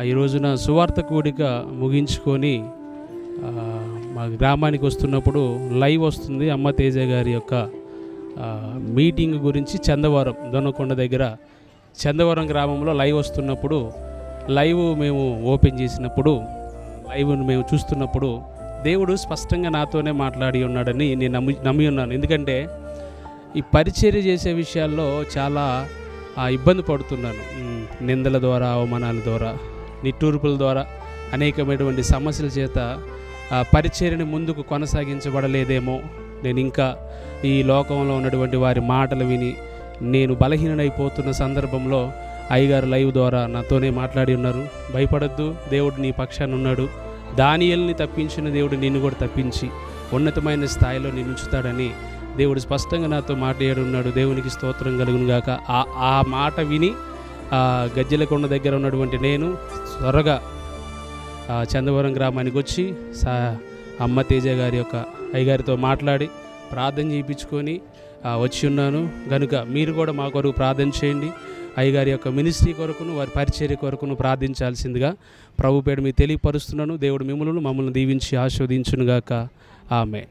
ఈ రోజున సువార్త కూడిక ముగించుకొని మా గ్రామానికి వస్తున్నప్పుడు లైవ్ వస్తుంది అమ్మ తేజ గారి యొక్క మీటింగ్ గురించి చందవరం దొనకొండ దగ్గర చందవరం గ్రామంలో లైవ్ వస్తున్నప్పుడు లైవ్ మేము ఓపెన్ చేసినప్పుడు లైవ్ను మేము చూస్తున్నప్పుడు దేవుడు స్పష్టంగా నాతోనే మాట్లాడి ఉన్నాడని నేను నమ్మి ఉన్నాను. ఎందుకంటే ఈ పరిచర్య చేసే విషయాల్లో చాలా ఇబ్బంది పడుతున్నాను. నిందల ద్వారా, అవమానాల ద్వారా, నిట్టూర్పుల ద్వారా అనేకమైనటువంటి సమస్యల చేత పరిచర్యని ముందుకు కొనసాగించబడలేదేమో, నేను ఇంకా ఈ లోకంలో ఉన్నటువంటి వారి మాటలు విని నేను బలహీనైపోతున్న సందర్భంలో అయ్యగారు లైవ్ ద్వారా నాతోనే మాట్లాడి ఉన్నారు. భయపడద్దు, దేవుడు నీ పక్షాన ఉన్నాడు. దానియేలుని తప్పించిన దేవుడు నిన్ను కూడా తప్పించి ఉన్నతమైన స్థాయిలో నిన్ను ఉంచుతాడని దేవుడు స్పష్టంగా నాతో మాట్లాడి ఉన్నాడు. దేవునికి స్తోత్రం కలుగును గాక. ఆ మాట విని గజ్జెలకొండ దగ్గర ఉన్నటువంటి నేను త్వరగా చందవరం గ్రామానికి వచ్చి అమ్మ తేజ గారి యొక్క అయ్యగారితో మాట్లాడి ప్రార్థన చేయించుకొని వచ్చి ఉన్నాను. కనుక మీరు కూడా మా కొరకు ప్రార్థన చేయండి. అయ్యగారి యొక్క మినిస్ట్రీ కొరకును, వారి పరిచర్య కొరకును ప్రార్థించాల్సిందిగా ప్రభు పేరు మీకు తెలియపరుస్తున్నాను. దేవుడు మమ్మల్ని దీవించి ఆశీర్వదించునుగాక. ఆమేన్.